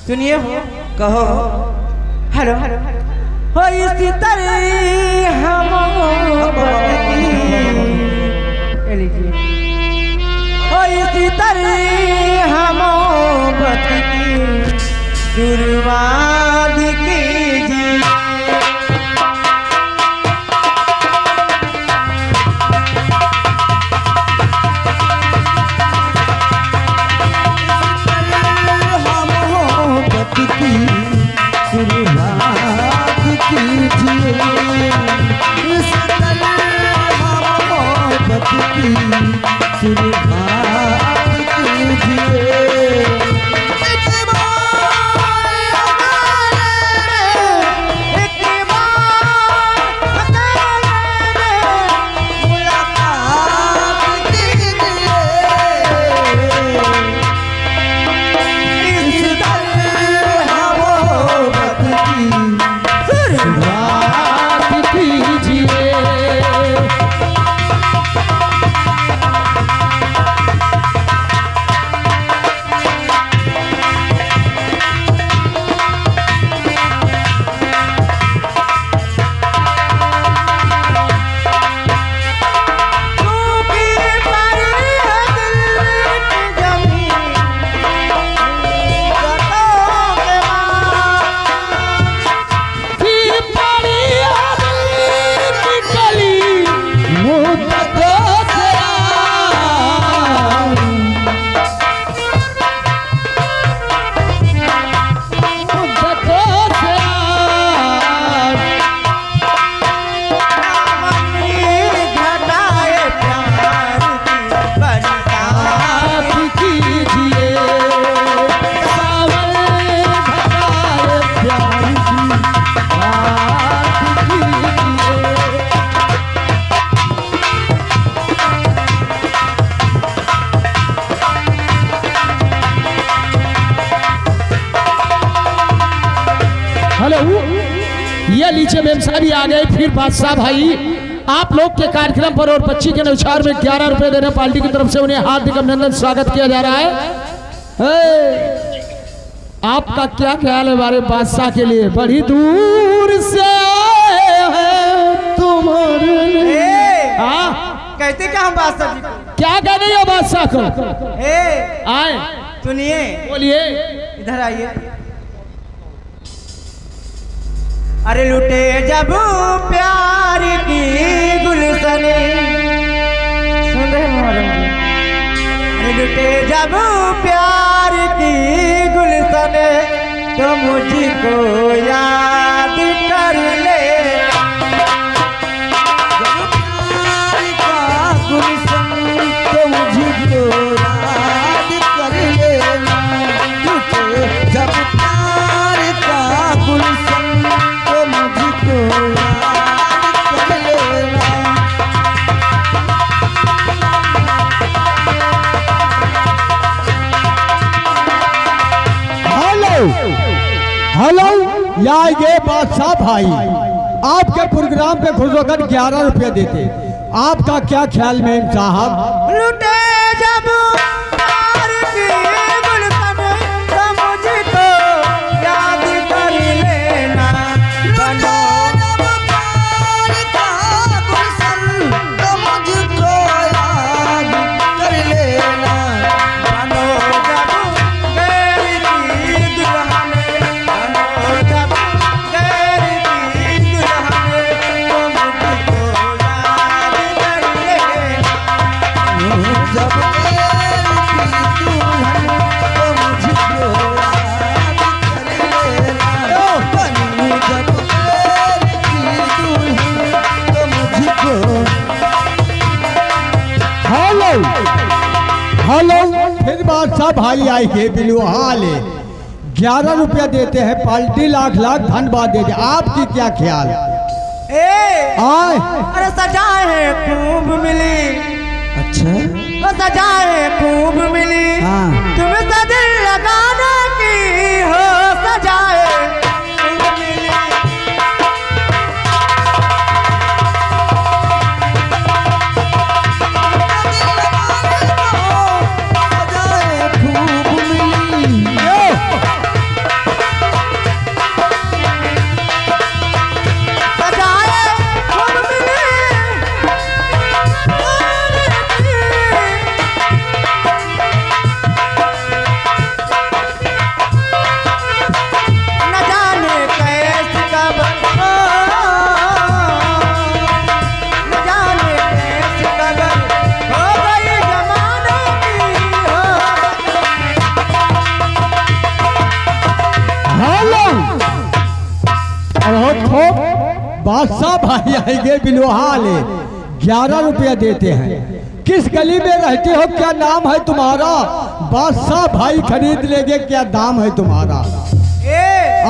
सुनिए कहो हेलो हो इसी तरह हम हो इसी तरह हम शुरुआत कीजिए ये लीजिए मेम साहब आ गए। फिर बादशाह भाई आप लोग के कार्यक्रम पर और बच्ची के नुसार में 11 रुपए देने पार्टी की तरफ से उन्हें हार्दिक अभिनंदन स्वागत किया जा रहा है। आपका क्या ख्याल है हमारे बादशाह के लिए? बड़ी दूर से आए हैं तुम्हारे कहते क्या हम बादशाह जी को? क्या कह रही हो बादशाह को? आए सुनिए, बोलिए, इधर आइए। अरे लुटे जब प्यार की गुलशनी, सुन रहे हैं? अरे लुटे जब प्यार की गुलशनी तो मुझको याद कर ले। या ये बादशाह भाई आपके प्रोग्राम पे खुश होकर 11 रुपये देते, आपका क्या ख्याल में साहब? लुटे जब प्यार की गुलशन तो मुझको याद कर लेना, बनो जब प्यार का गुलशन तो मुझको याद कर लेना, बनो जब गैर की दुल्हन, बनो जब गैर की दुल्हन तो मुझको याद कर लेना, जब हेलो हेलो, फिर बादशाह भाई आएंगे बिलुहाल 11 रुपया देते हैं, पाल्टी लाख लाख धन्यवाद देते, आपकी क्या ख्याल? आए अरे सजाए खूब मिली, अच्छा वो सजाए खूब मिली, तुम तो दिल लगाने की हो, सजाए खूब मिली। सजाए खूब मिली, सजाए खूब मिली, न जाने कैसी कब हो, न जाने कैसी कब हो गई जमाने की हो। हेलो बहुत खूब, बादशाह भाई आएंगे बिलुहाल 11 रुपया देते हैं, किस गली में रहते हो, क्या नाम है तुम्हारा? बादशाह भाई खरीद लेंगे, क्या दाम है तुम्हारा?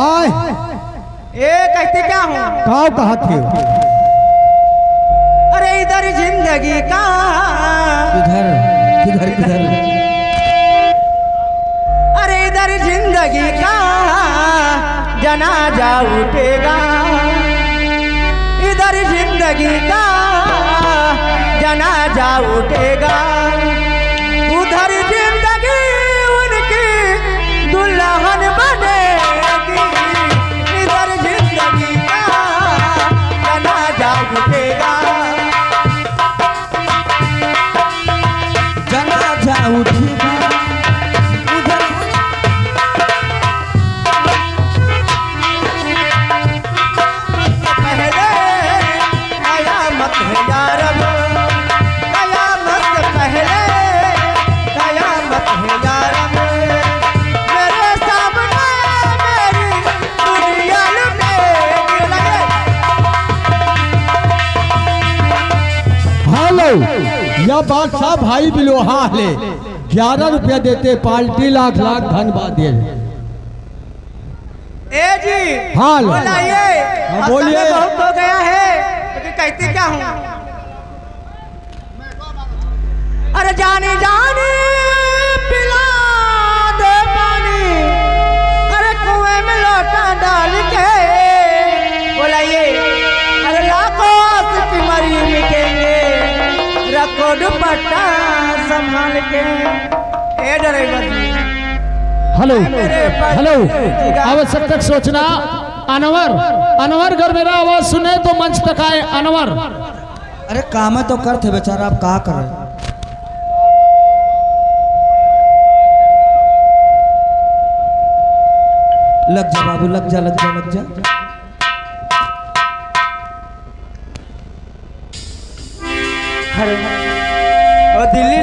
आए कहते क्या हूँ? कहाँ थे? अरे इधर जिंदगी का, किधर किधर किधर? अरे इधर जिंदगी का जनाजा उठेगा, इधर जिंदगी का जनाजा उठेगा, उधर जिंदगी उनकी दुल्हन बनेगी, इधर जिंदगी का जनाजा उठेगा, जनाजा उठेगा, उधर पहले कयामत है यारब, कयामत से पहले कयामत है यारब, मेरे सामने मेरी दुनिया लुटेगी लगे। हेलो यह बादशाह भाई बिलुहाल 11 रुपया देते, पाल्टी लाख लाख धन्यवाद दिए। ए जी हाँ, लो। बोलिए, हाँ, बोलिए। असल में बहुत हो गया है, लेकिन कहती क्या हूँ? अरे जानी जानी पिला दे पानी, अरे कुएं में लोटा डाल के, बोलाइए, अरे लाखों की मरी मिटेंगे, रखो दुपट्टा संभाल के। ए ड्राइवर जी, हेलो हेलो, आवश्यक तक सोचना, अनवर अनवर अगर मेरा आवाज सुने तो मंच तक आए, अनवर। अरे काम तो करते बेचारा, आप कहा कर रहे? लग जा बाबू, लग जा लग जा लग जा। अरे ओ दिल्ली